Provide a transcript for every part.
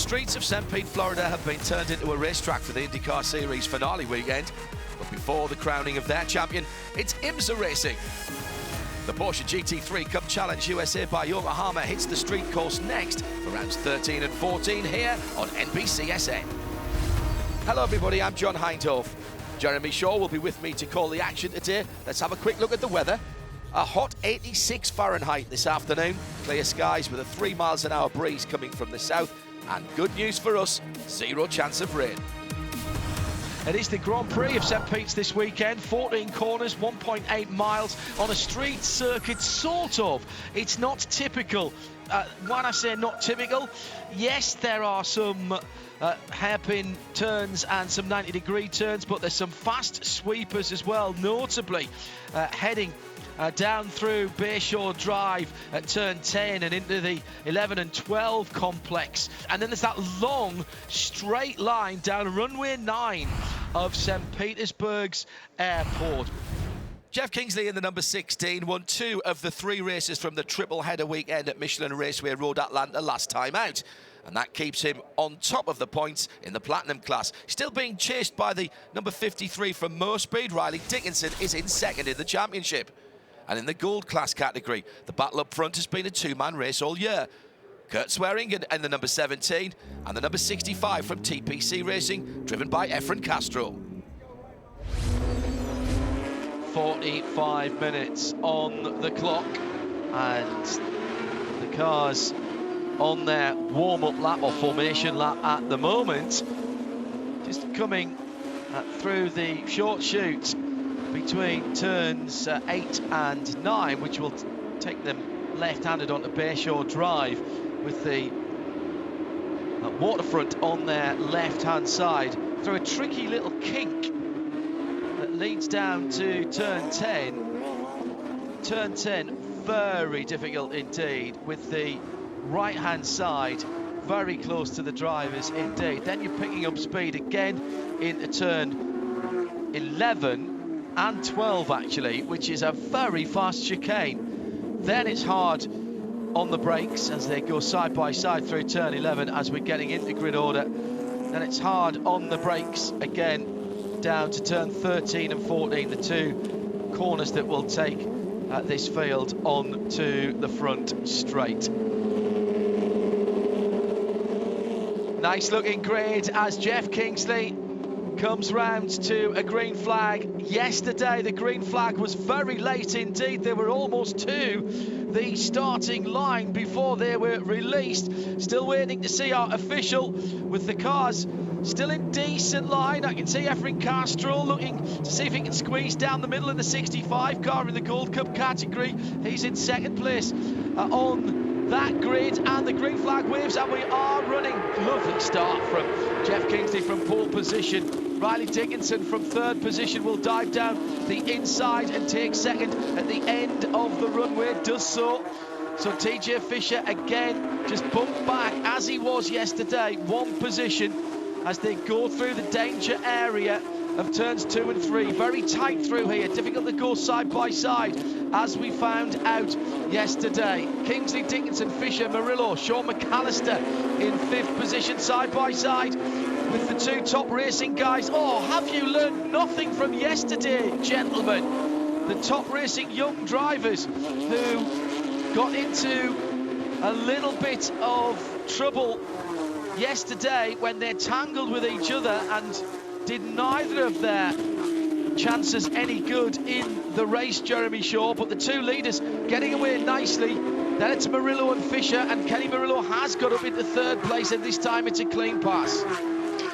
streets of St. Pete, Florida have been turned into a racetrack for the IndyCar Series finale weekend. But before the crowning of their champion, it's IMSA racing. The Porsche GT3 Cup Challenge USA by Yokohama hits the street course next for rounds 13 and 14 here on NBCSN. Hello everybody, I'm John Hindhoff. Jeremy Shaw will be with me to call the action today. Let's have a quick look at the weather. A hot 86 Fahrenheit this afternoon. Clear skies with a 3 miles an hour breeze coming from the south. And good news for us, zero chance of rain. It is the Grand Prix of St. Pete's this weekend. 14 corners, 1.8 miles on a street circuit, sort of. It's not typical. When I say not typical, yes, there are some hairpin turns and some 90-degree turns, but there's some fast sweepers as well, notably heading down through Bayshore Drive at turn 10 and into the 11 and 12 complex. And then there's that long straight line down runway 9 of St. Petersburg's airport. Jeff Kingsley in the number 16 won 2 of the 3 races from the triple header weekend at Michelin Raceway Road Atlanta last time out. And that keeps him on top of the points in the Platinum class. Still being chased by the number 53 from Moore Speed. Riley Dickinson is in second in the championship. And in the Gold class category, the battle up front has been a 2-man race all year. Kurt Swearingen and the number 17 and the number 65 from TPC Racing, driven by Efren Castro. 45 minutes on the clock, and the cars on their warm-up lap or formation lap at the moment, just coming through the short chute between turns 8 and 9, which will take them left-handed onto Bayshore Drive with the waterfront on their left-hand side through a tricky little kink that leads down to turn 10. Turn 10, very difficult indeed, with the right-hand side very close to the drivers indeed. Then you're picking up speed again into turn 11 and 12 actually, which is a very fast chicane. Then it's hard on the brakes as they go side by side through turn 11 as we're getting into grid order. Then it's hard on the brakes again down to turn 13 and 14, the 2 corners that will take this field on to the front straight. Nice looking grid as Jeff Kingsley comes round to a green flag. Yesterday the green flag was very late indeed. They were almost to the starting line before they were released. Still waiting to see our official with the cars still in decent line. I can see Efren Castro looking to see if he can squeeze down the middle in the 65 car in the Gold Cup category. He's in second place on that grid, and the green flag waves and we are running. Lovely start from Jeff Kingsley from pole position. Riley Dickinson from third position will dive down the inside and take second at the end of the runway, does so. So TJ Fisher again just bumped back as he was yesterday, 1 position as they go through the danger area of turns 2 and 3. Very tight through here, difficult to go side by side as we found out yesterday. Kingsley, Dickinson, Fisher, Murillo, Sean McAllister in 5th position side by side with the 2 top racing guys. Oh, have you learned nothing from yesterday, gentlemen? The top racing young drivers who got into a little bit of trouble yesterday when they tangled with each other and did neither of their chances any good in the race, Jeremy Shaw. But the 2 leaders getting away nicely. Then it's Murillo and Fisher, and Kenny Murillo has got up into 3rd place, and this time it's a clean pass.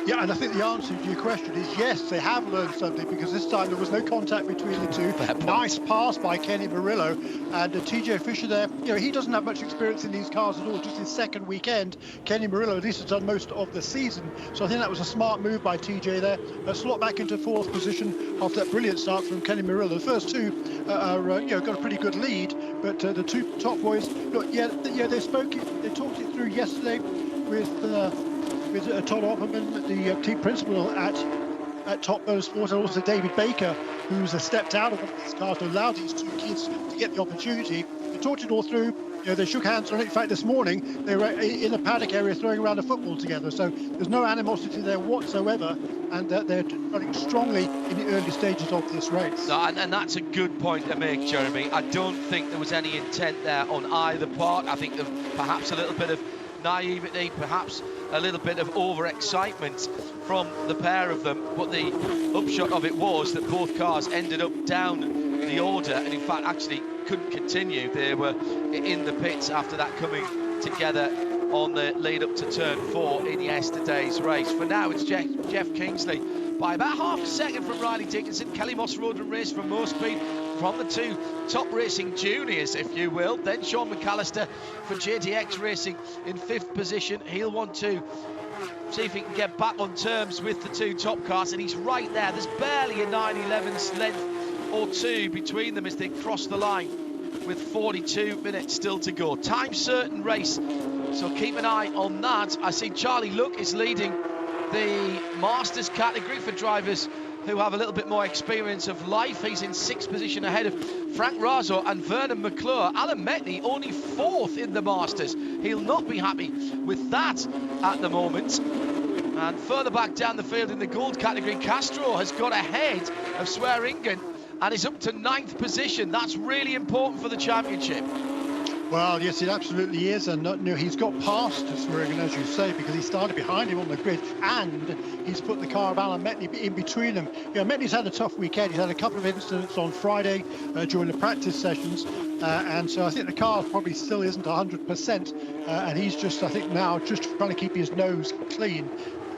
Yeah, and I think the answer to your question is yes, they have learned something, because this time there was no contact between the 2. Nice pass by Kenny Murillo, and TJ Fisher there. You know, he doesn't have much experience in these cars at all, just his 2nd weekend. Kenny Murillo at least has done most of the season, so I think that was a smart move by TJ there. Slot back into 4th position after that brilliant start from Kenny Murillo. The first 2 got a pretty good lead, but the 2 top boys, look, they talked it through yesterday with Todd Opperman, the team principal at Top Motorsport, and also David Baker, who's stepped out of one of these cars to allow these 2 kids to get the opportunity. They talked it all through. they shook hands on it. In fact, this morning they were in the paddock area throwing around a football together. So there's no animosity there whatsoever, and they're running strongly in the early stages of this race. No, and that's a good point to make, Jeremy. I don't think there was any intent there on either part. I think perhaps a little bit of naivety, perhaps a little bit of overexcitement from the pair of them, but the upshot of it was that both cars ended up down the order, and in fact actually couldn't continue. They were in the pits after that, coming together on the lead up to turn 4 in yesterday's race. For now, it's Jeff Kingsley by about half a second from Riley Dickinson. Kelly Moss rode and raced from Moore Speed from the two top racing juniors, if you will. Then Sean McAllister for JDX Racing in 5th position. He'll want to see if he can get back on terms with the two top cars, and he's right there. There's barely a 9/11's length or two between them as they cross the line with 42 minutes still to go. Time certain race, so keep an eye on that. I see Charlie Luck is leading the Masters category for drivers who have a little bit more experience of life. He's in 6th position ahead of Frank Razzo and Vernon McClure. Alan Metney only 4th in the Masters. He'll not be happy with that at the moment. And further back down the field in the gold category, Castro has got ahead of Swearingen and is up to 9th position. That's really important for the championship. Well, yes, it absolutely is, and he's got past Swearingen, as you say, because he started behind him on the grid, and he's put the car of Alan Metney in between them. Metney's had a tough weekend. He's had a couple of incidents on Friday during the practice sessions, and so I think the car probably still isn't 100%, and he's just, I think now, just trying to keep his nose clean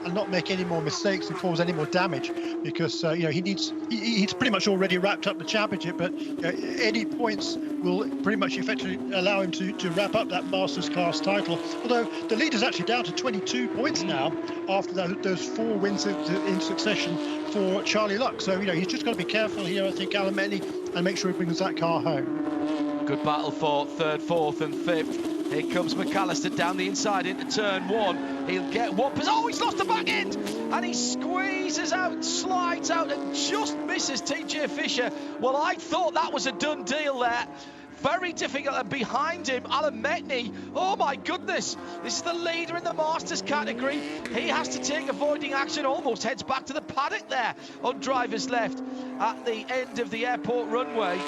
and not make any more mistakes and cause any more damage, because he's pretty much already wrapped up the championship, but any points will pretty much effectively allow him to wrap up that Masters class title. Although the lead is actually down to 22 points now after those 4 wins in succession for Charlie Luck. So he's just got to be careful here, I think, Alan Metney, and make sure he brings that car home. Good battle for 3rd, 4th and 5th. Here comes McAllister down the inside into turn 1. He'll get one. Oh, he's lost the back end! And he squeezes out, slides out, and just misses TJ Fisher. Well, I thought that was a done deal there. Very difficult, and behind him, Alan Metney. Oh my goodness, this is the leader in the Masters category. He has to take avoiding action, almost heads back to the paddock there on driver's left at the end of the airport runway.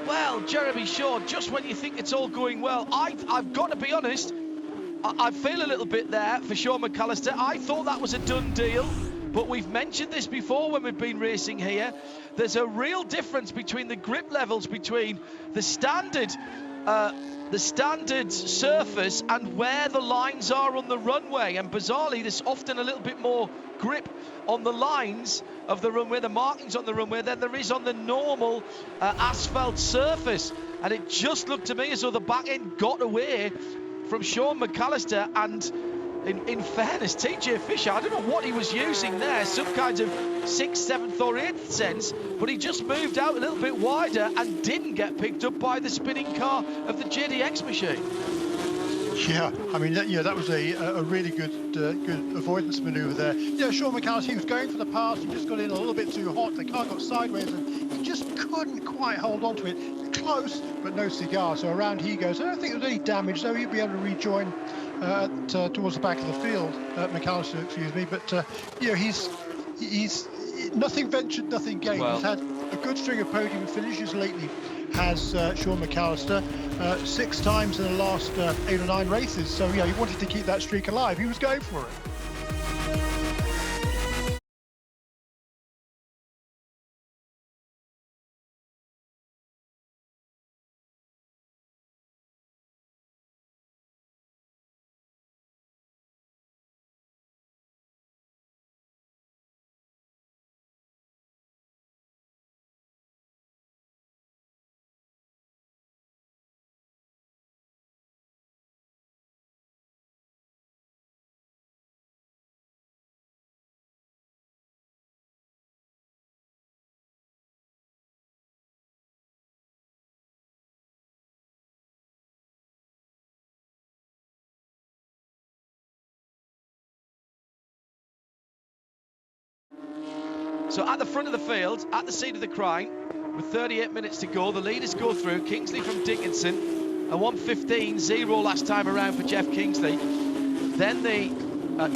Well, Jeremy Shaw, just when you think it's all going well, I've got to be honest, I feel a little bit there for Sean McAllister. I thought that was a done deal, but we've mentioned this before when we've been racing here. There's a real difference between the grip levels between the standard surface and where the lines are on the runway, and bizarrely there's often a little bit more grip on the lines of the runway, the markings on the runway, than there is on the normal asphalt surface. And it just looked to me as though the back end got away from Sean McAllister, and in fairness, TJ Fisher, I don't know what he was using there, some kind of 6th, 7th or 8th sense, but he just moved out a little bit wider and didn't get picked up by the spinning car of the JDX machine. Yeah, I mean, that was a really good avoidance manoeuvre there. Sean McAllister, he was going for the pass, he just got in a little bit too hot, the car got sideways and he just couldn't quite hold on to it. Close, but no cigar, so around he goes. I don't think there was any damage, though. He'll be able to rejoin towards the back of the field, McAllister, excuse me, but he's nothing ventured, nothing gained. Well, he's had a good string of podium finishes lately, has Sean McAllister, 6 times in the last 8 or 9 races. So he wanted to keep that streak alive. He was going for it. So at the front of the field, at the scene of the crime, with 38 minutes to go, the leaders go through. Kingsley from Dickinson, A 1:15.0 last time around for Jeff Kingsley. Then the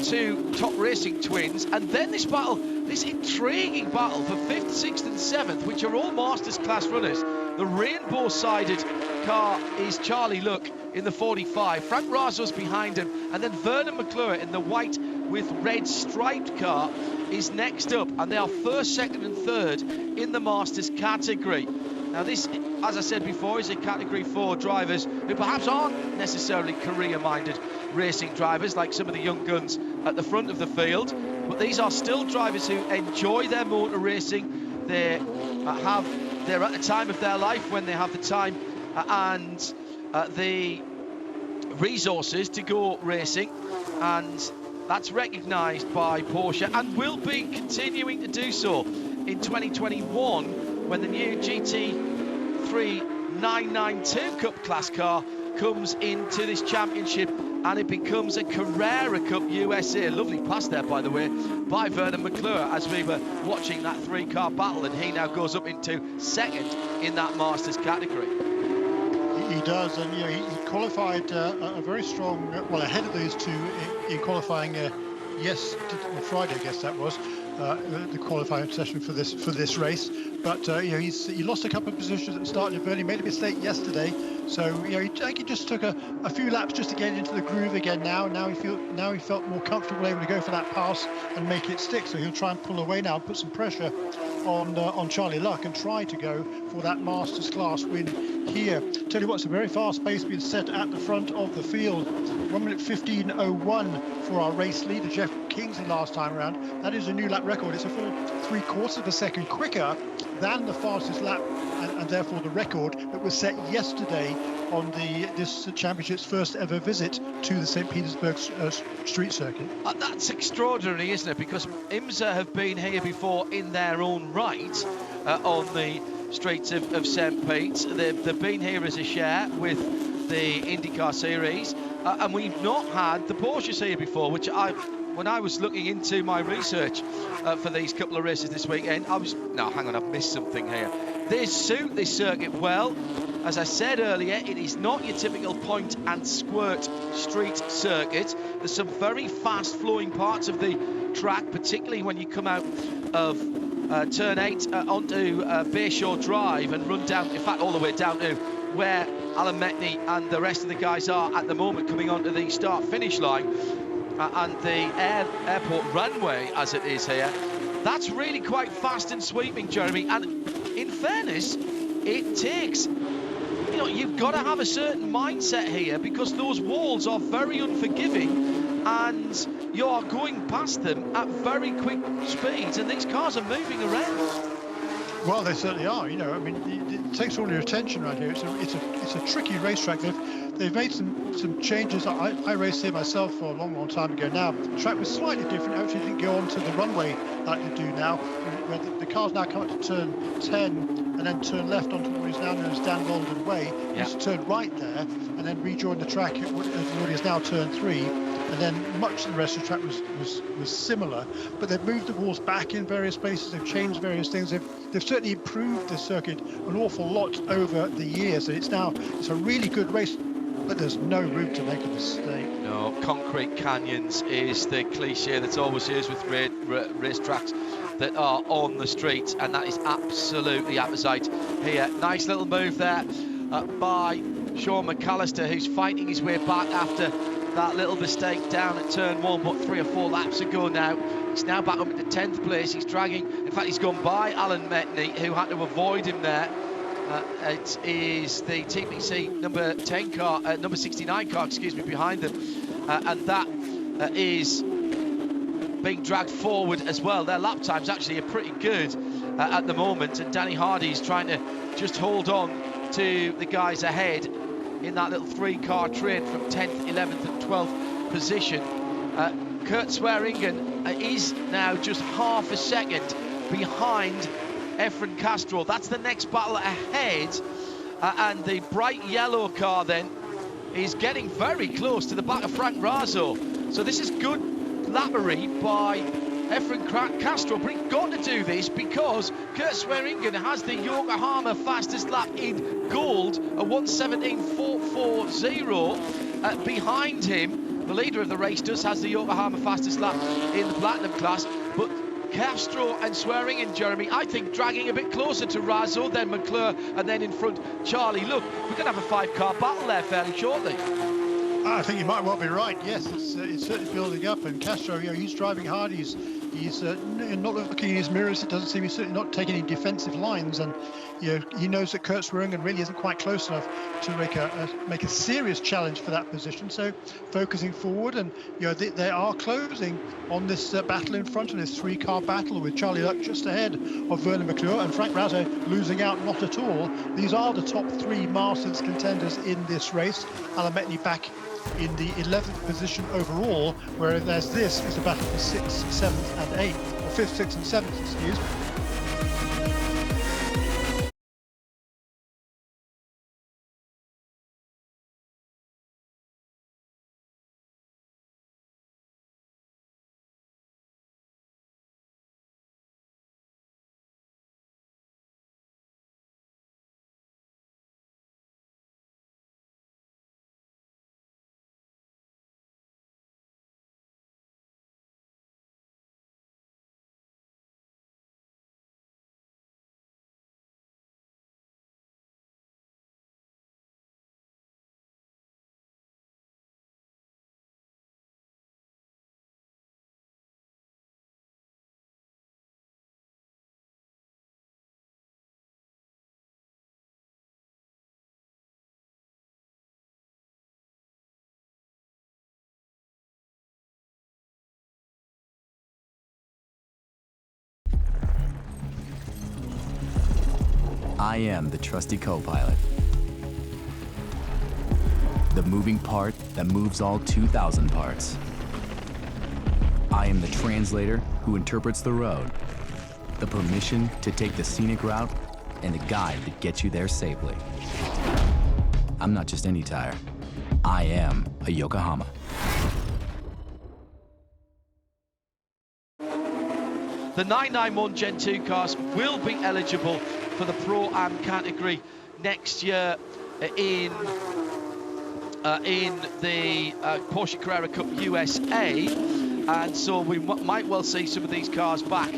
two top racing twins, and then this battle, this intriguing battle for 5th, 6th and 7th, which are all Masters class runners. The rainbow-sided car is Charlie Luck in the 45. Frank Razo's behind him, and then Vernon McClure in the white with red striped car is next up, and they are 1st, 2nd and 3rd in the Masters category. Now this, as I said before, is a category for drivers who perhaps aren't necessarily career-minded racing drivers like some of the young guns at the front of the field, but these are still drivers who enjoy their motor racing. They're at the time of their life when they have the time and the resources to go racing, and that's recognised by Porsche and will be continuing to do so in 2021 when the new GT3 992 Cup class car comes into this championship and it becomes a Carrera Cup USA. Lovely pass there, by the way, by Vernon McClure as we were watching that 3-car battle, and he now goes up into 2nd in that Masters category. He does, and you know, he qualified a very strong, well, ahead of these two in qualifying. On Friday, I guess that was the qualifying session for this race. But you know, he lost a couple of positions at the start of the He made a mistake yesterday, so you know, I think he just took a few laps just to get into the groove again. Now he felt more comfortable, able to go for that pass and make it stick. So he'll try and pull away now and put some pressure on Charlie Luck and try to go for that Masters class win here. Tell you what, it's a very fast pace being set at the front of the field. 1:15.01 for our race leader, Jeff Kingsley, last time around. That is a new lap record. It's a full 3/4 of a second quicker than the fastest lap, and therefore the record that was set yesterday on this championship's first ever visit to the St. Petersburg Street Circuit. That's extraordinary, isn't it? Because IMSA have been here before in their own right on the streets of St. Pete. They've been here as a share with the IndyCar Series, and we've not had the Porsches here before, which when I was looking into my research for these couple of races this weekend, I've missed something here. They suit this circuit well. As I said earlier, it is not your typical point and squirt street circuit. There's some very fast flowing parts of the track, particularly when you come out of turn 8 onto Bayshore Drive and run down, in fact all the way down to where Alan Metney and the rest of the guys are at the moment, coming onto the start-finish line and the airport runway as it is here. That's really quite fast and sweeping, Jeremy, and in fairness, it takes, you know, you've got to have a certain mindset here because those walls are very unforgiving and you are going past them at very quick speeds, and these cars are moving around. Well, they certainly are. You know, I mean, it takes all your attention right here. It's a tricky racetrack. They've made some changes. I raced here myself for a long time ago now. The track was slightly different. Actually didn't go onto the runway like they do now. Where the cars now come up to turn 10 and then turn left onto what is now known as Dan Walden Way. You used to turn right there and then rejoin the track at what is now turn 3. And then much of the rest of the track was similar, but they've moved the walls back in various places. They've changed various things. They've certainly improved the circuit an awful lot over the years. And it's a really good race, but there's no room to make a mistake. No, concrete canyons is the cliche that's always used with racetracks that are on the street, and that is absolutely apposite here. Nice little move there by Sean McAllister, who's fighting his way back after that little mistake down at turn 1, but 3 or 4 laps ago now. He's now back up into 10th place. He's dragging, in fact, he's gone by Alan Metney, who had to avoid him there. It is the TPC number 10 car, number 69 car, excuse me, behind them, and that is being dragged forward as well. Their lap times actually are pretty good at the moment, and Danny Hardy's trying to just hold on to the guys ahead in that little 3-car train from 10th, 11th and 12th position. Kurt Swearingen is now just half a second behind Efren Castro. That's the next battle ahead, and the bright yellow car then is getting very close to the back of Frank Razo. So this is good lappery by Efren Castro, but he's got to do this because Kurt Swearingen has the Yokohama fastest lap in gold, a 1:17.440. Behind him, the leader of the race has the Yokohama fastest lap in the platinum class, but Castro and Swearingen, Jeremy, I think dragging a bit closer to Razo, then McClure, and then in front Charlie. Look, we're going to have a 5-car battle there fairly shortly. I think you might well be right. Yes, it's certainly building up, and Castro, he's driving hard. He's not looking in his mirrors. It doesn't seem he's certainly not taking any defensive lines, and he knows that Kurt Swearingen really isn't quite close enough to make a serious challenge for that position. So focusing forward, and they are closing on this battle in front, of this 3-car battle with Charlie Luck just ahead of Vernon McClure and Frank Razo losing out not at all. These are the top 3 Masters contenders in this race. Alan Metni back in the 11th position overall, whereas this is a battle for 6th, 7th and 8th, or 5th, 6th and 7th, excuse me. I am the trusty co-pilot. The moving part that moves all 2,000 parts. I am the translator who interprets the road, the permission to take the scenic route, and the guide that gets you there safely. I'm not just any tire. I am a Yokohama. The 991 Gen 2 cars will be eligible for the Pro-Am category next year in the Porsche Carrera Cup USA, and so we might well see some of these cars back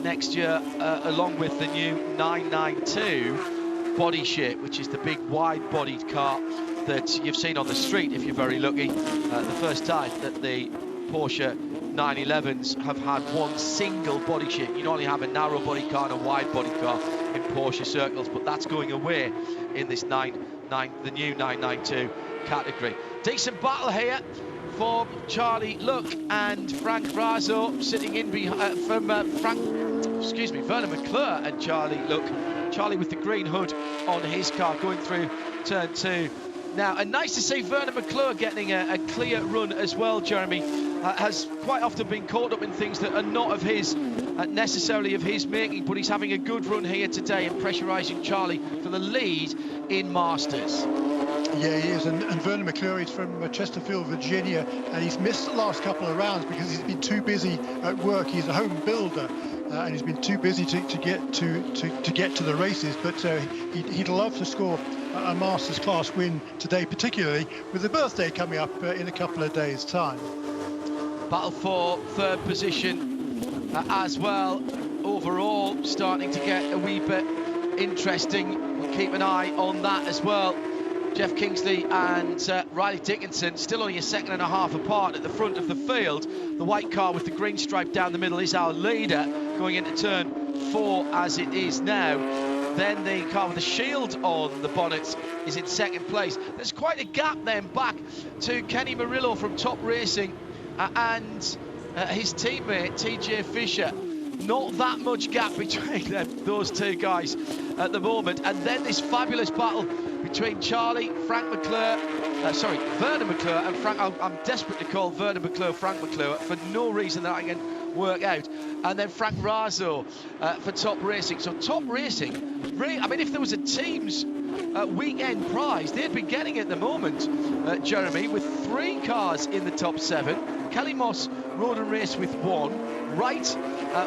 next year along with the new 992 body shape, which is the big wide-bodied car that you've seen on the street if you're very lucky. The first time that the Porsche 911s have had one single body shape. You normally have a narrow body car and a wide body car in Porsche circles, but that's going away in this the new 992 category. Decent battle here for Charlie Luck and Frank Razo, sitting in behind Vernon McClure and Charlie Luck. Charlie with the green hood on his car going through turn 2 now, and nice to see Vernon McClure getting a clear run as well. Jeremy has quite often been caught up in things that are not of his necessarily of his making, but he's having a good run here today and pressurising Charlie for the lead in Masters. Yeah, he is, and Vernon McClure is from Chesterfield, Virginia, and he's missed the last couple of rounds because he's been too busy at work. He's a home builder, and he's been too busy to get to the races. But he'd love to score a Masters class win today, particularly with the birthday coming up in a couple of days' time. Battle for 3rd position as well. Overall, starting to get a wee bit interesting. We'll keep an eye on that as well. Jeff Kingsley and Riley Dickinson still only a second and a half apart at the front of the field. The white car with the green stripe down the middle is our leader going into turn 4 as it is now. Then the car with the shield on the bonnet is in 2nd place. There's quite a gap then back to Kenny Murillo from Top Racing and his teammate TJ Fisher. Not that much gap between those two guys at the moment. And then this fabulous battle between Vernon McClure and Frank. I'm desperate to call Vernon McClure Frank McClure for no reason that I can work out. And then Frank Razo for Top Racing. So Top Racing, really, I mean, if there was a team's weekend prize, they'd be getting it at the moment, Jeremy, with 3 cars in the top 7. Kelly Moss Road and Race with 1, Wright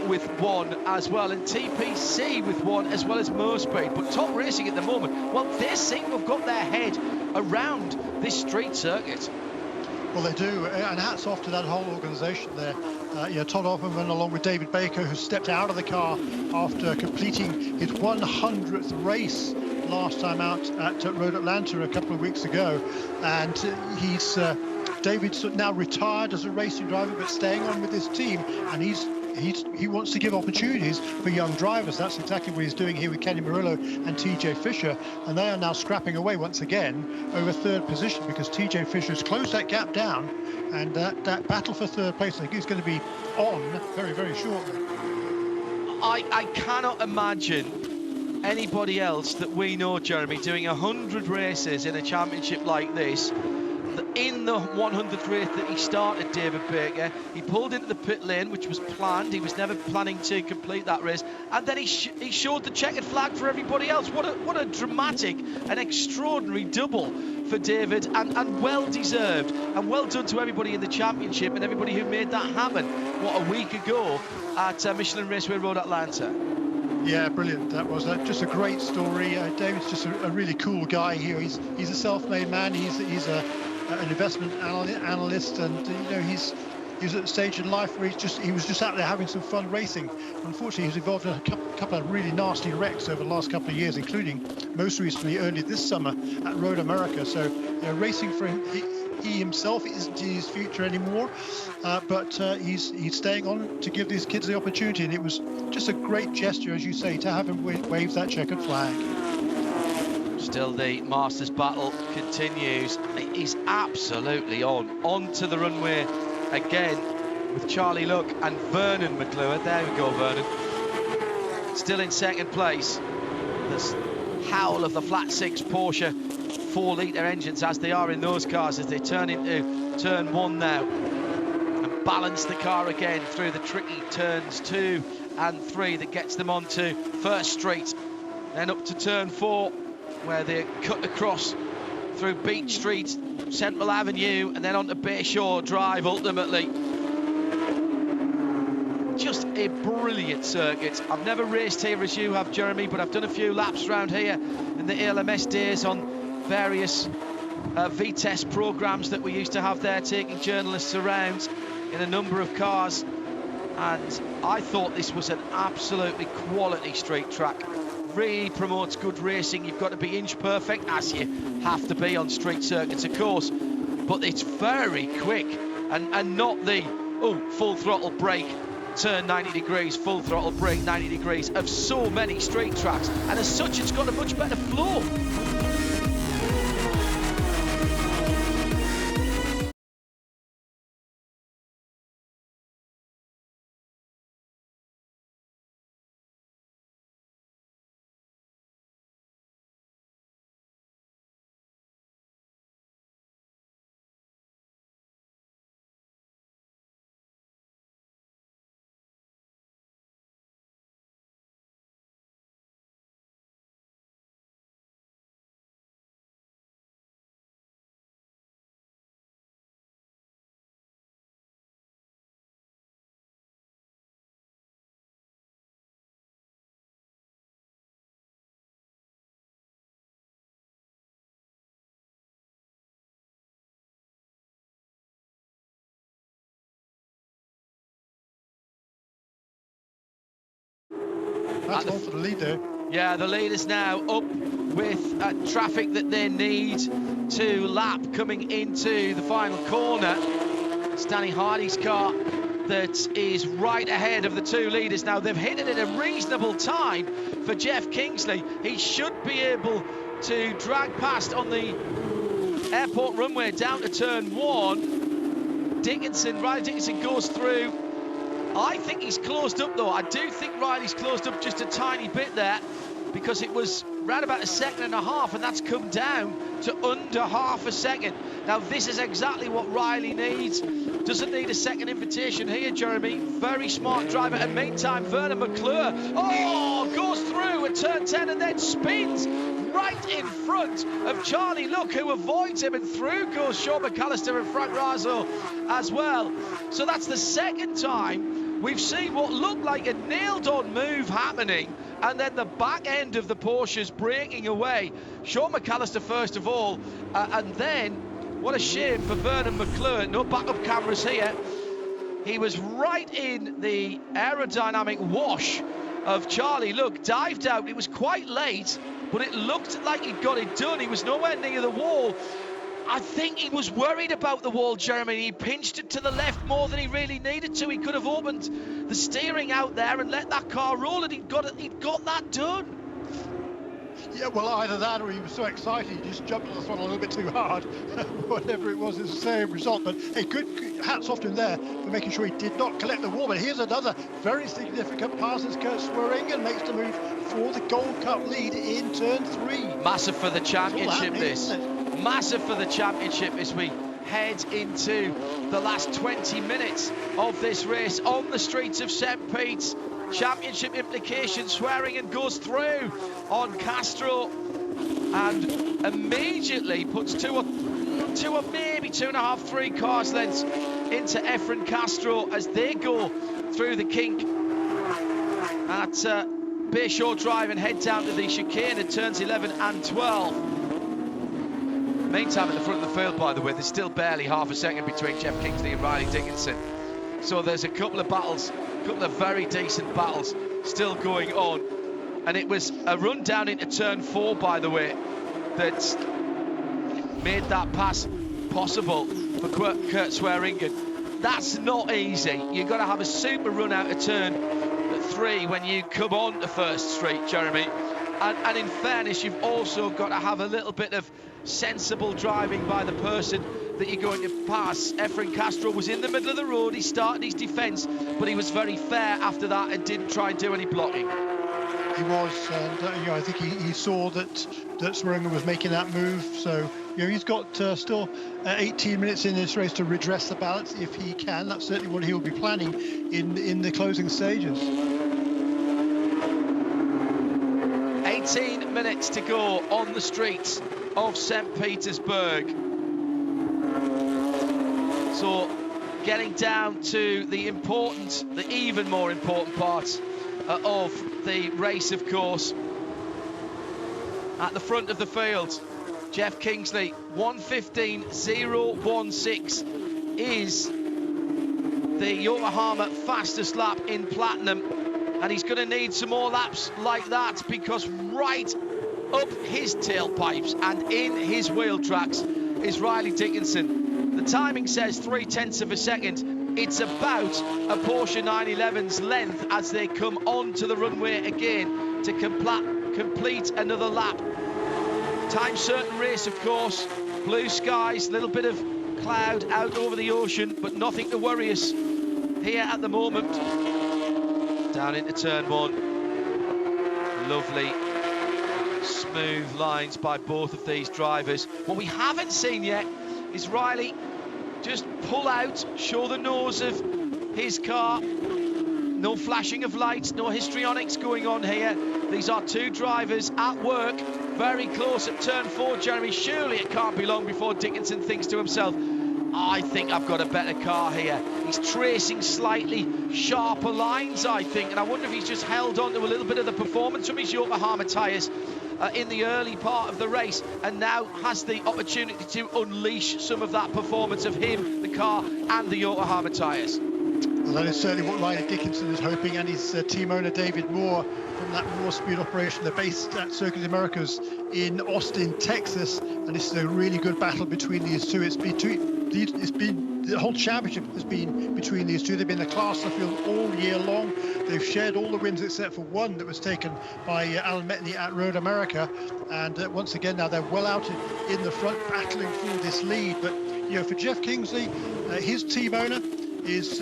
with 1 as well, and TPC with 1, as well as Mo-Speed. But Top Racing at the moment, well, they seem to have got their head around this street circuit. Well, they do, and hats off to that whole organisation there. Todd Opperman, along with David Baker, who stepped out of the car after completing his 100th race last time out at Road Atlanta a couple of weeks ago, and David's now retired as a racing driver, but staying on with his team, and he wants to give opportunities for young drivers. That's exactly what he's doing here with Kenny Murillo and TJ Fisher, and they are now scrapping away once again over third position, because TJ Fisher's closed that gap down, and that battle for third place, I think, is going to be on very, very shortly. I cannot imagine anybody else that we know, Jeremy, doing 100 races in a championship like this. In the 100th race that he started, David Baker, he pulled into the pit lane, which was planned. He was never planning to complete that race, and then he showed the checkered flag for everybody else. What a dramatic and extraordinary double for David, and well deserved, and well done to everybody in the championship and everybody who made that happen, what, a week ago at Michelin Raceway Road Atlanta. Yeah, brilliant. That was just a great story. David's just a really cool guy here. He's a self-made man. He's an investment analyst, and he's at a stage in life where he was just out there having some fun racing. Unfortunately, he's involved in a couple of really nasty wrecks over the last couple of years, including most recently early this summer at Road America. So racing for him, he himself isn't in his future anymore, but he's staying on to give these kids the opportunity, and it was just a great gesture, as you say, to have him wave that checkered flag. Still, the Masters battle continues. He's absolutely on to the runway again with Charlie Luck and Vernon McClure. There we go, Vernon. Still in second place. This howl of the flat six Porsche 4-litre engines, as they are in those cars, as they turn into turn 1 now and balance the car again through the tricky turns 2 and 3 that gets them onto First Street, then up to turn 4, where they cut across through Beach Street, Central Avenue, and then onto Bayshore Drive ultimately. Just a brilliant circuit. I've never raced here as you have, Jeremy, but I've done a few laps around here in the ALMS days on various V-test programmes that we used to have there, taking journalists around in a number of cars, and I thought this was an absolutely quality street track. Really promotes good racing. You've got to be inch perfect, as you have to be on street circuits, of course, but it's very quick, and not the full throttle brake, turn 90 degrees, full throttle brake 90 degrees of so many street tracks, and as such it's got a much better flow. That's all for the lead there. Yeah, the lead is now up with traffic that they need to lap coming into the final corner. It's Danny Hardy's car that is right ahead of the two leaders now. They've hit it at a reasonable time for Jeff Kingsley. He should be able to drag past on the airport runway down to turn 1. Riley Dickinson goes through. I think he's closed up though. I do think Riley's closed up just a tiny bit there, because it was around about a second and a half, and that's come down to under half a second. Now, this is exactly what Riley needs. Doesn't need a second invitation here, Jeremy. Very smart driver. And meantime, Vernon McClure, goes through at turn 10 and then spins right in front of Charlie Look, who avoids him, and through goes Sean McAllister and Frank Raso as well. So that's the second time we've seen what looked like a nailed-on move happening, and then the back end of the Porsches breaking away. Sean McAllister first of all, and then, what a shame for Vernon McClure. No backup cameras here. He was right in the aerodynamic wash of Charlie Look, dived out. It was quite late, but it looked like he got it done. He was nowhere near the wall. I think he was worried about the wall, Jeremy. He pinched it to the left more than he really needed to. He could have opened the steering out there and let that car roll, and he'd got that done. Yeah, well, either that or he was so excited he just jumped on the throttle a little bit too hard. Whatever it was, it's the same result. But hey, good hats off to him there for making sure he did not collect the wall. But here's another very significant pass as Kurt Swearingen makes the move for the Gold Cup lead in turn 3. Massive for the championship, this. Massive for the championship as we head into the last 20 minutes of this race on the streets of St. Pete's. Championship implications. Swearingen goes through on Castro and immediately puts two or maybe 2.5, 3 cars lengths into Efren Castro as they go through the kink at Bayshore Drive and head down to the chicane at turns 11 and 12. Meantime, at the front of the field, by the way, there's still barely half a second between Jeff Kingsley and Riley Dickinson. So there's a couple of battles, a couple of very decent battles still going on. And it was a run down into turn 4, by the way, that made that pass possible for Kurt Swearingen. That's not easy. You've got to have a super run out of turn 3 when you come on to First Street, Jeremy. And in fairness, you've also got to have a little bit of sensible driving by the person that you're going to pass. Efren Castro was in the middle of the road. He started his defence, but he was very fair after that and didn't try and do any blocking. He was, and I think he saw that Swearingen was making that move. So he's got still 18 minutes in this race to redress the balance if he can. That's certainly what he'll be planning in the closing stages. 18 minutes to go on the streets of St. Petersburg. So getting down to the even more important part of the race, of course. At the front of the field, Jeff Kingsley, 1:15.016 is the Yokohama fastest lap in platinum. And he's going to need some more laps like that, because right up his tailpipes and in his wheel tracks is Riley Dickinson. The timing says 0.3 of a second. It's about a Porsche 911's length as they come onto the runway again to complete another lap. Time certain race, of course. Blue skies, a little bit of cloud out over the ocean, but nothing to worry us here at the moment. Down into turn 1. Lovely, smooth lines by both of these drivers. What we haven't seen yet is Riley just pull out, show the nose of his car. No flashing of lights, no histrionics going on here. These are two drivers at work, very close at turn 4, Jeremy. Surely it can't be long before Dickinson thinks to himself, I think I've got a better car here. He's tracing slightly sharper lines, I think, and I wonder if he's just held on to a little bit of the performance from his Yokohama tyres in the early part of the race, and now has the opportunity to unleash some of that performance of him, the car, and the Yokohama tyres. Well, that is certainly what Riley Dickinson is hoping, and his team owner David Moore from that Moore Speed operation. They're based at Circuit Americas in Austin, Texas, and this is a really good battle between these two. The whole championship has been between these two. They've been the class of the field all year long. They've shared all the wins except for one that was taken by Alan Metney at Road America. And once again, now they're well out in the front, battling for this lead. But for Jeff Kingsley, his team owner is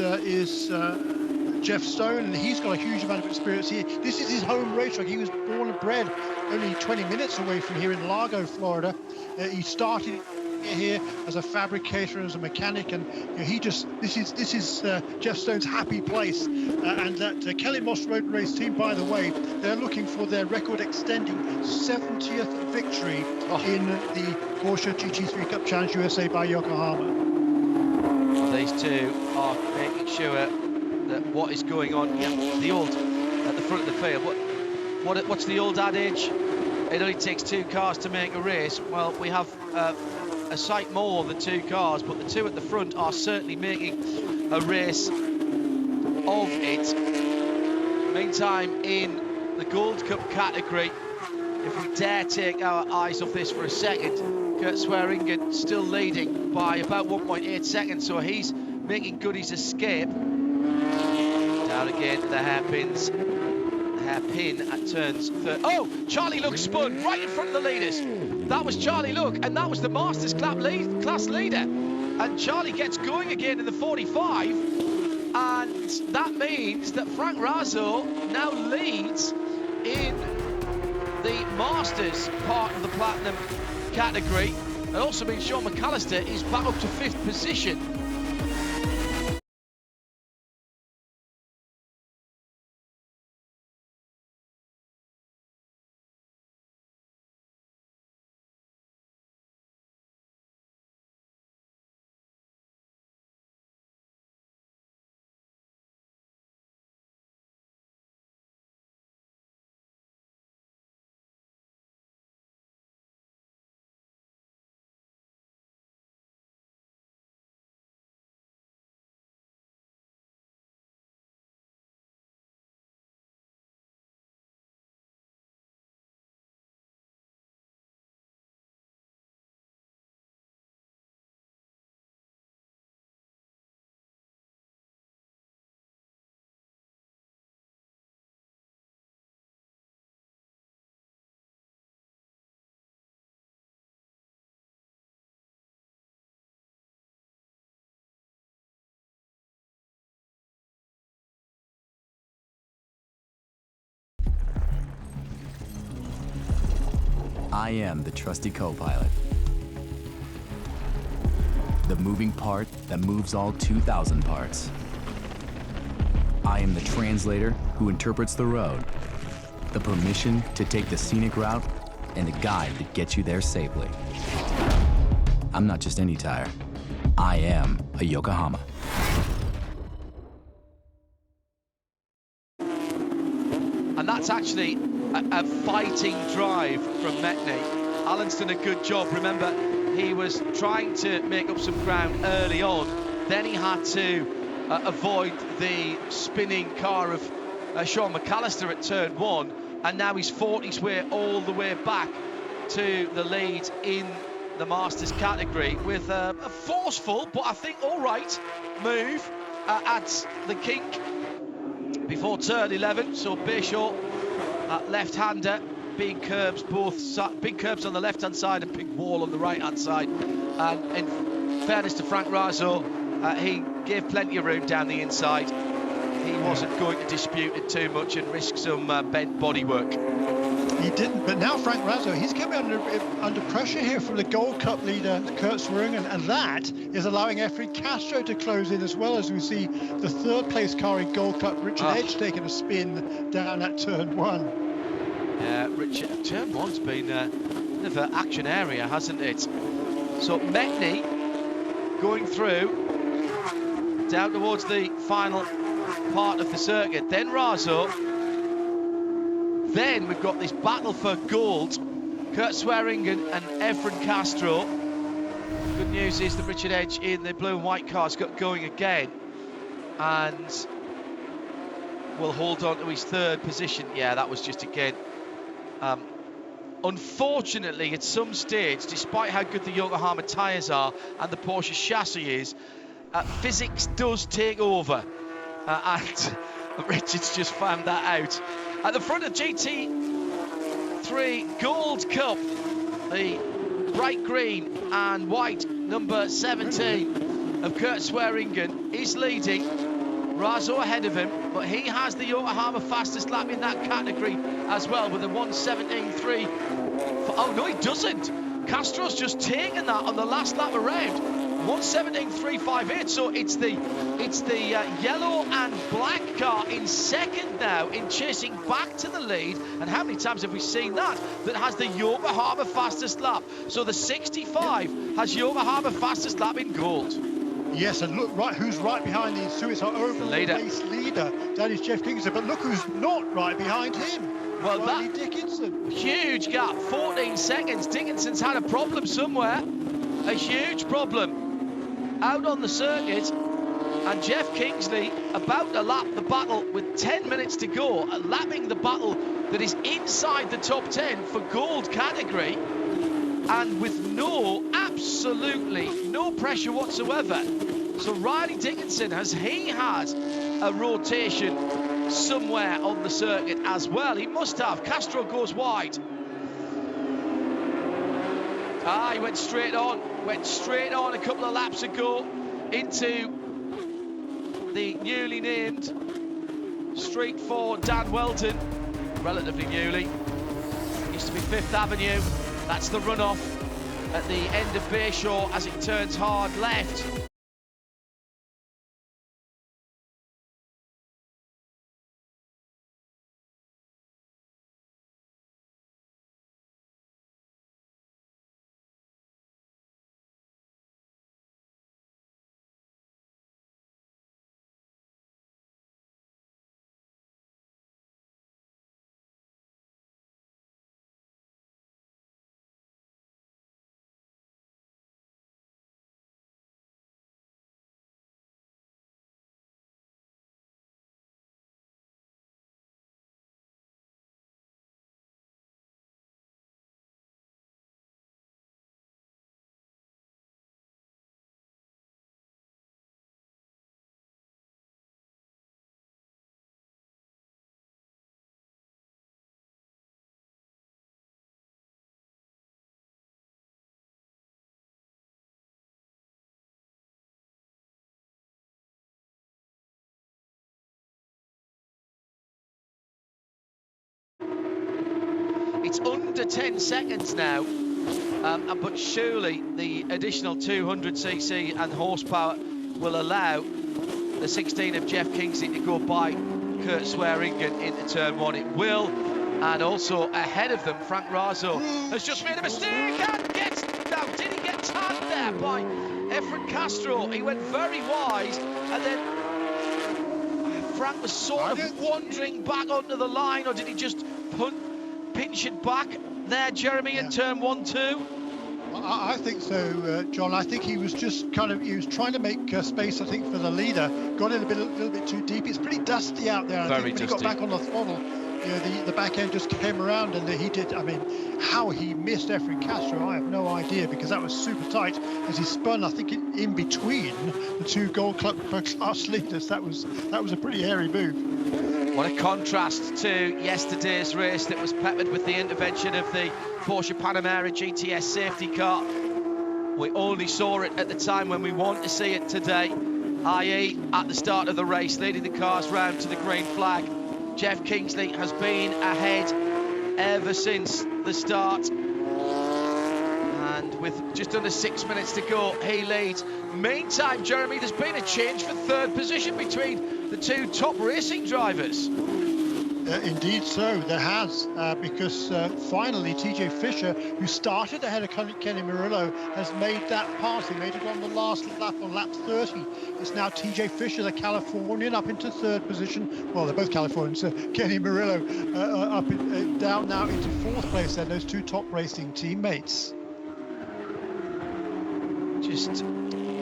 Jeff Stone, and he's got a huge amount of experience here. This is his home racetrack. He was born and bred only 20 minutes away from here in Largo, Florida. He started here as a fabricator, as a mechanic, and this is Jeff Stone's happy place. And that Kelly Moss Road Race team, by the way, they're looking for their record-extending 70th victory in the Porsche GT3 Cup Challenge USA by Yokohama. Well, these two are making sure that what is going on, the old at the front of the field. What's the old adage? It only takes 2 cars to make a race. Well, we have a sight more than 2 cars, but the 2 at the front are certainly making a race of it. Meantime, in the Gold Cup category, if we dare take our eyes off this for a second, Kurt Swearingen still leading by about 1.8 seconds, so he's making good his escape. Down again to the hairpins. Hairpin at turns 30. Oh, Charlie Look spun right in front of the leaders. That was Charlie Look, and that was the Masters class leader. And Charlie gets going again in the 45, and that means that Frank Razzo now leads in the Masters part of the Platinum category. It also means Sean McAllister is back up to 5th position. I am the trusty co-pilot. The moving part that moves all 2,000 parts. I am the translator who interprets the road, the permission to take the scenic route, and the guide that gets you there safely. I'm not just any tire. I am a Yokohama. And that's actually a fighting drive from Metney. Alan's done a good job. Remember, he was trying to make up some ground early on. Then he had to avoid the spinning car of Sean McAllister at turn 1. And now he's fought his way all the way back to the lead in the Masters category with a forceful, but I think all right, move at the kink before turn 11. So Bishaw, left-hander, big curbs big curbs on the left-hand side and big wall on the right-hand side. And in fairness to Frank Razzo, he gave plenty of room down the inside. He wasn't going to dispute it too much and risk some bent bodywork. He didn't, but now Frank Razzo, he's coming under pressure here from the Gold Cup leader, Kurt Swearingen, and that is allowing Efren Castro to close in, as well as we see the 3rd place car in Gold Cup, Richard Edge, taking a spin down at turn 1. Yeah, Richard, turn 1's been a bit of an action area, hasn't it? So Metney going through down towards the final part of the circuit, then Razzo. Then we've got this battle for gold, Kurt Swearingen and Efren Castro. Good news is that Richard Edge in the blue and white car's got going again and will hold on to his 3rd position. Yeah, that was just again. Unfortunately, at some stage, despite how good the Yokohama tyres are and the Porsche chassis is, physics does take over. And Richard's just found that out. At the front of GT3 Gold Cup, the bright green and white number 17 of Kurt Swearingen is leading Razo ahead of him, but he has the Yokohama fastest lap in that category as well with a 1:17.3. Oh no, he doesn't. Castro's just taken that on the last lap around. 1:17.358. So it's the yellow and black car in second now, in chasing back to the lead. And how many times have we seen that has the Yokohama fastest lap? So the 65 has Yokohama fastest lap in gold. Yes, and look who's right behind these two. It's our overall race leader. That is Jeff Kingston. But look who's not right behind him. Well, Riley Dickinson. Huge gap, 14 seconds. Dickinson's had a problem somewhere. A huge problem out on the circuit. And Jeff Kingsley about to lap the battle with 10 minutes to go, lapping the battle that is inside the top 10 for gold category, and with absolutely no pressure whatsoever. So Riley Dickinson, has he had a rotation somewhere on the circuit as well? He must have. Castro goes wide. He went straight on a couple of laps ago into the newly named street for Dan Weldon, relatively newly. Used to be 5th Avenue. That's the runoff at the end of Bayshore as it turns hard left. It's under 10 seconds now, but surely the additional 200cc and horsepower will allow the 16 of Jeff Kingsley to go by Kurt Swearingen into turn 1. It will, and also ahead of them, Frank Razo has just made a mistake and gets down. Did he get tagged there by Efren Castro? He went very wide, and then Frank was sort of wandering back onto the line, or did he just pinch it back there, Jeremy, in turn 1-2? I think so, John. I think he was just he was trying to make space, I think, for the leader. Got in a little bit too deep. It's pretty dusty out there. I think when he got back on the throttle, the back end just came around, and he did. I mean, how he missed Efren Castro, I have no idea, because that was super tight as he spun. I think in between the two Gold Club class leaders. That was a pretty hairy move. What a contrast to yesterday's race that was peppered with the intervention of the Porsche Panamera GTS safety car. We only saw it at the time when we want to see it today, i.e. at the start of the race, leading the cars round to the green flag. Jeff Kingsley has been ahead ever since the start. And with just under 6 minutes to go, he leads. Meantime, Jeremy, there's been a change for third position between the two top racing drivers. Indeed so, there has, because finally TJ Fisher, who started ahead of Kenny Murillo, has made that pass. He made it on the last lap, on lap 30. It's now TJ Fisher, the Californian, up into third position. Well, they're both Californians, so Kenny Murillo down now into fourth place then, those two top racing teammates.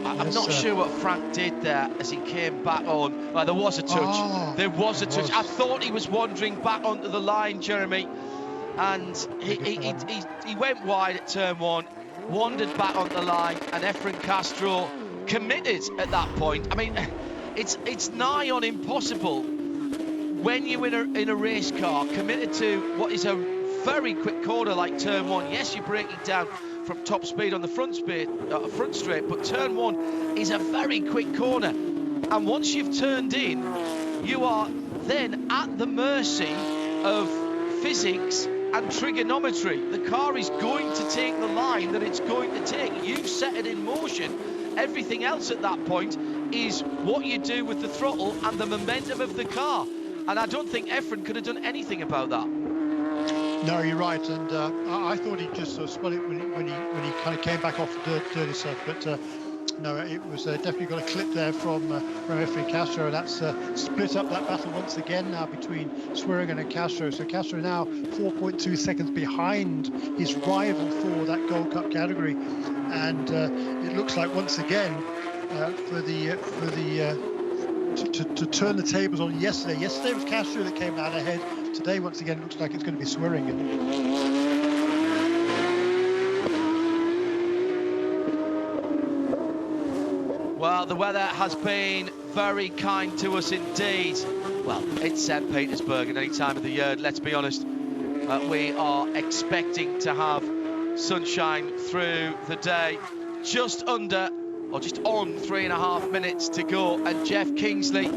I'm not sure what Frank did there as he came back on. Well, there was a touch. There was a touch. I thought he was wandering back onto the line, Jeremy, and he went wide at turn 1, wandered back onto the line, and Efren Castro committed at that point. I mean, it's nigh on impossible when you're in a race car, committed to what is a very quick corner like turn 1. Yes, you're breaking down from top speed on the front straight, but turn 1 is a very quick corner. And once you've turned in, you are then at the mercy of physics and trigonometry. The car is going to take the line that it's going to take. You've set it in motion. Everything else at that point is what you do with the throttle and the momentum of the car. And I don't think Efren could have done anything about that. No, you're right, and I thought he just sort of spun it when he kind of came back off the dirty stuff, but no, it was definitely got a clip there from Efren Castro, and that's split up that battle once again now between Swearingen and Castro. So Castro now 4.2 seconds behind his rival for that Gold Cup category, and it looks like once again to turn the tables on yesterday. Yesterday was Castro that came out ahead. Today, once again, it looks like it's going to be Swearingen. Well, the weather has been very kind to us indeed. Well, it's St. Petersburg at any time of the year, let's be honest. We are expecting to have sunshine through the day. Just under, or just on 3.5 minutes to go. And Jeff Kingsley,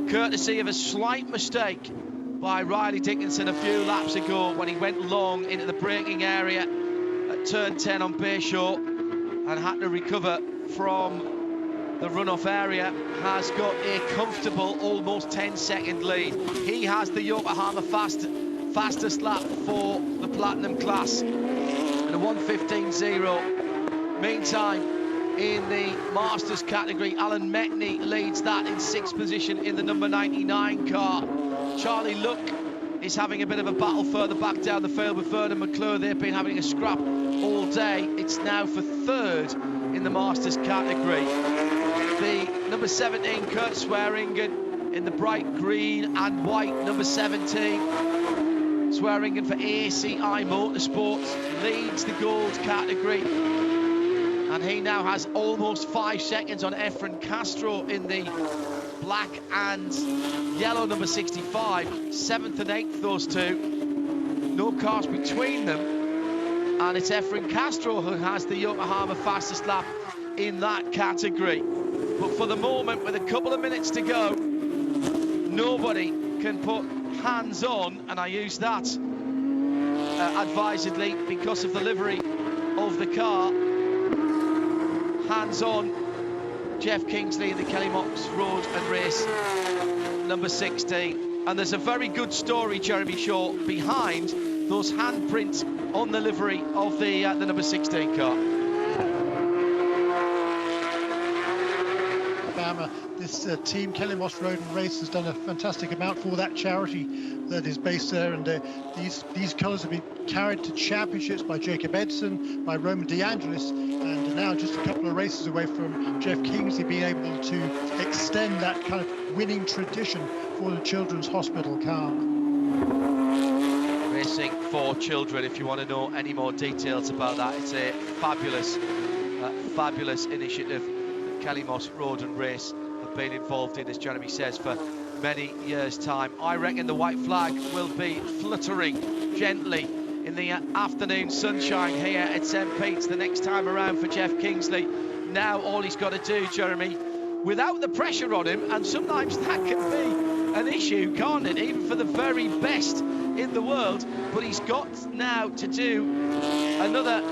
courtesy of a slight mistake by Riley Dickinson a few laps ago when he went long into the braking area at turn 10 on Bayshore and had to recover from the runoff area, has got a comfortable almost 10-second lead. He has the Yokohama fastest lap for the Platinum class and a 1:15.0. Meantime, in the Masters category, Alan Metney leads that in 6th position in the number 99 car. Charlie Luck is having a bit of a battle further back down the field with Vernon McClure. They've been having a scrap all day. It's now for 3rd in the Masters category. The number 17, Kurt Swearingen, in the bright green and white number 17. Swearingen for ACI Motorsports leads the gold category. And he now has almost 5 seconds on Efren Castro in the black and yellow number 65. 7th and 8th, those two. No cars between them. And it's Efren Castro who has the Yokohama fastest lap in that category. But for the moment, with a couple of minutes to go, nobody can put hands on, and I use that advisedly because of the livery of the car. Hands on Jeff Kingsley in the Kelly Mox Road and Race number 16. And there's a very good story, Jeremy Shaw, behind those handprints on the livery of the number 16 car. This team, Kelly Moss Road and Race, has done a fantastic amount for that charity that is based there, and these colours have been carried to championships by Jacob Edson, by Roman DeAngelis, and now just a couple of races away from Jeff Kingsley being able to extend that kind of winning tradition for the Children's Hospital car. Racing for Children, if you want to know any more details about that, it's a fabulous initiative that Kelly Moss Road and Race have been involved in, as Jeremy says, for many years' time. I reckon the white flag will be fluttering gently in the afternoon sunshine here at St. Pete's the next time around for Jeff Kingsley. Now all he's got to do, Jeremy, without the pressure on him, and sometimes that can be an issue, can't it, even for the very best in the world, but he's got now to do another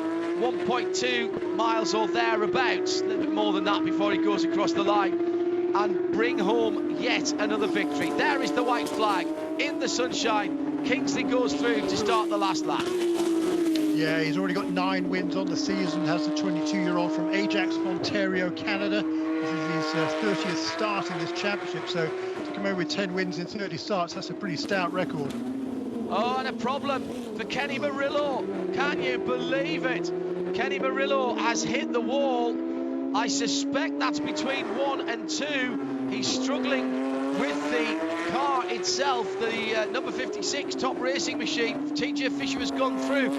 1.2 miles or thereabouts, a little bit more than that before he goes across the line, and bring home yet another victory. There is the white flag in the sunshine. Kingsley goes through to start the last lap. Yeah, he's already got 9 wins on the season, has the 22-year-old from Ajax, Ontario, Canada. This is his 30th start in this championship, so to come over with 10 wins in 30 starts, that's a pretty stout record. Oh, and a problem for Kenny Murillo. Can you believe it? Kenny Murillo has hit the wall. I suspect that's between 1 and 2. He's struggling with the car itself. The number 56 Top Racing Machine, TJ Fisher, has gone through.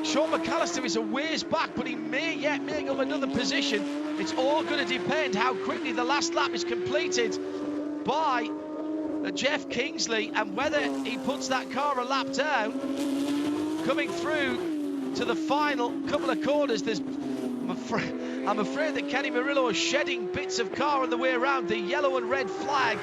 Sean McAllister is a ways back, but he may yet make up another position. It's all going to depend how quickly the last lap is completed by Jeff Kingsley, and whether he puts that car a lap down. Coming through to the final couple of corners, there's, I'm afraid that Kenny Murillo is shedding bits of car on the way around. The yellow and red flag,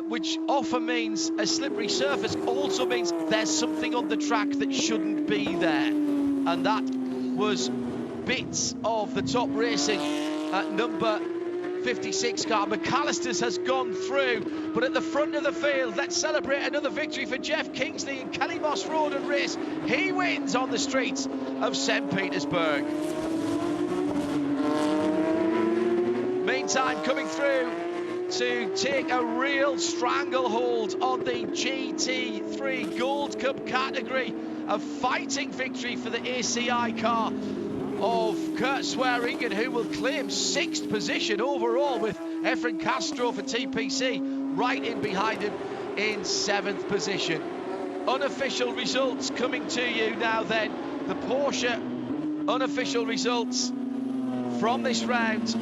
which often means a slippery surface, also means there's something on the track that shouldn't be there. And that was bits of the Top Racing number 56 car. McAllister's has gone through, but at the front of the field, let's celebrate another victory for Jeff Kingsley in Kelly Moss Road and Race. He wins on the streets of St. Petersburg. Meantime, coming through to take a real stranglehold on the GT3 Gold Cup category, a fighting victory for the ACI car of Kurt Swearingen, who will claim 6th position overall, with Efren Castro for TPC right in behind him in 7th position. Unofficial results coming to you now then. The Porsche unofficial results from this round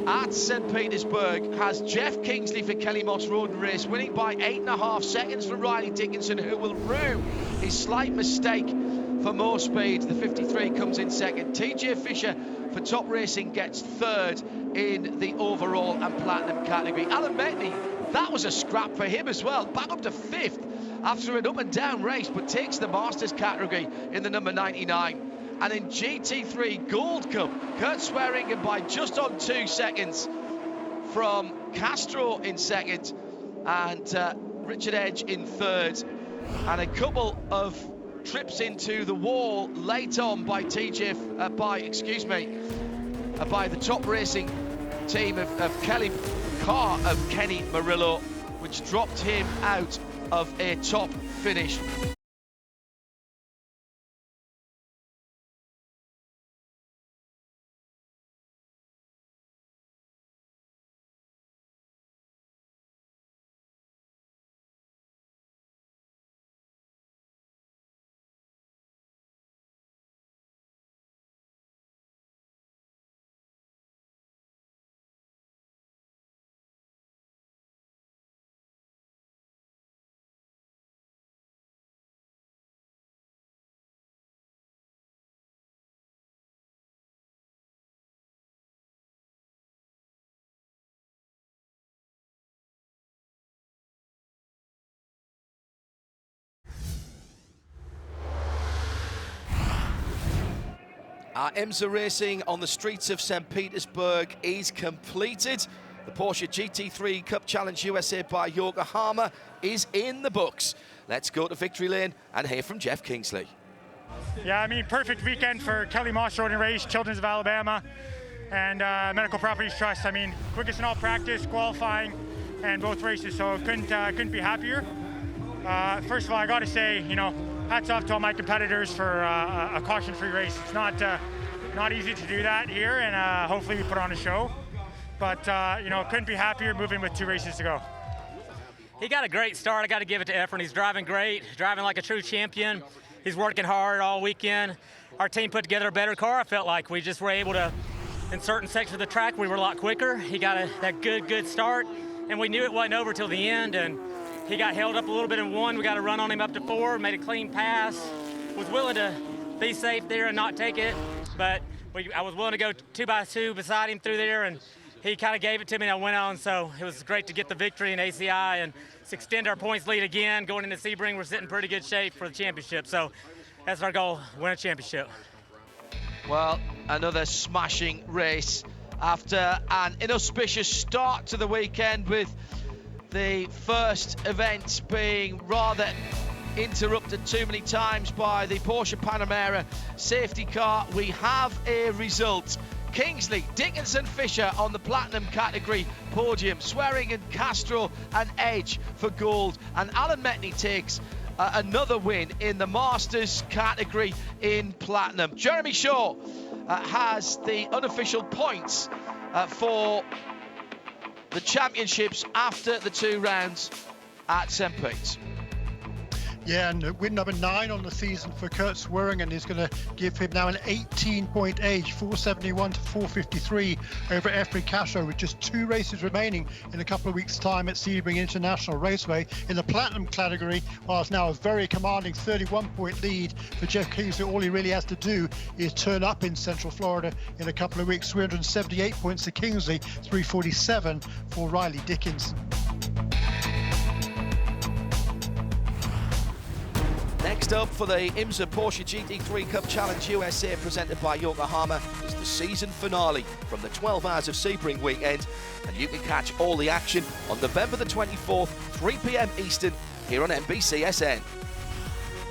at St. Petersburg has Jeff Kingsley for Kelly Moss Road and Race winning by 8.5 seconds from Riley Dickinson, who will rue his slight mistake for more speed. The 53 comes in second. TJ Fisher for Top Racing gets third in the overall and platinum category. Alan Metney, that was a scrap for him as well, back up to 5th after an up and down race, but takes the Masters category in the number 99. And in GT3 Gold Cup, Kurt Swearingen by just on 2 seconds from Castro in second and Richard Edge in third. And a couple of trips into the wall late on by by the Top Racing team of Kenny Murillo, which dropped him out of a top finish. Our IMSA racing on the streets of St. Petersburg is completed. The Porsche GT3 Cup Challenge USA by Yokohama is in the books. Let's go to Victory Lane and hear from Jeff Kingsley. Yeah, I mean, perfect weekend for Kelly Moss Road and Race, Children's of Alabama, and Medical Properties Trust. I mean, quickest in all practice, qualifying, and both races, so couldn't be happier. First of all, I got to say, you know, hats off to all my competitors for a caution-free race. It's not easy to do that here, and hopefully we put on a show. But you know, couldn't be happier moving with 2 races to go. He got a great start. I got to give it to Efren. He's driving great, driving like a true champion. He's working hard all weekend. Our team put together a better car. I felt like we just were able to, in certain sections of the track, we were a lot quicker. He got that good start, and we knew it wasn't over till the end. And he got held up a little bit in 1. We got a run on him up to 4, made a clean pass. Was willing to be safe there and not take it, but I was willing to go 2x2 beside him through there, and he kind of gave it to me and I went on. So it was great to get the victory in ACI and to extend our points lead again. Going into Sebring, we're sitting in pretty good shape for the championship. So that's our goal, win a championship. Well, another smashing race after an inauspicious start to the weekend, with the first event being rather interrupted too many times by the Porsche Panamera safety car. We have a result. Kingsley, Dickinson, Fisher on the platinum category podium, Swearingen, Castro and Edge for gold, and Alan Metney takes another win in the Masters category in platinum. Jeremy Shaw has the unofficial points for the championships after the 2 rounds at St. Pete's. Yeah, and win number 9 on the season for Kurt Swearingen is going to give him now an 18-point edge, 471 to 453 over Efri Castro, with just 2 races remaining in a couple of weeks' time at Sebring International Raceway. In the platinum category, while it's now a very commanding 31-point lead for Jeff Kingsley, all he really has to do is turn up in Central Florida in a couple of weeks. 378 points to Kingsley, 347 for Riley Dickinson. Next up for the IMSA Porsche GT3 Cup Challenge USA presented by Yokohama is the season finale from the 12 Hours of Sebring weekend, and you can catch all the action on November the 24th, 3 p.m. Eastern, here on NBCSN.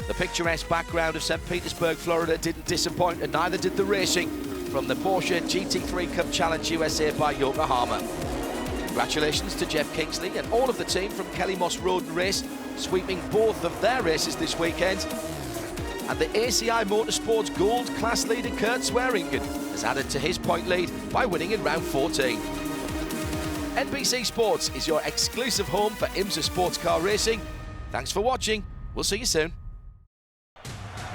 The picturesque background of St. Petersburg, Florida didn't disappoint, and neither did the racing from the Porsche GT3 Cup Challenge USA by Yokohama. Congratulations to Jeff Kingsley and all of the team from Kelly Moss Road and Race, sweeping both of their races this weekend. And the ACI Motorsports Gold Class leader Kurt Swearingen has added to his point lead by winning in round 14. NBC Sports is your exclusive home for IMSA sports car racing. Thanks for watching. We'll see you soon.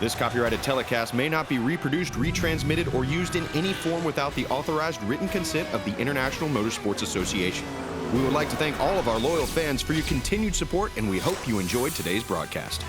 This copyrighted telecast may not be reproduced, retransmitted, or used in any form without the authorized written consent of the International Motorsports Association. We would like to thank all of our loyal fans for your continued support, and we hope you enjoyed today's broadcast.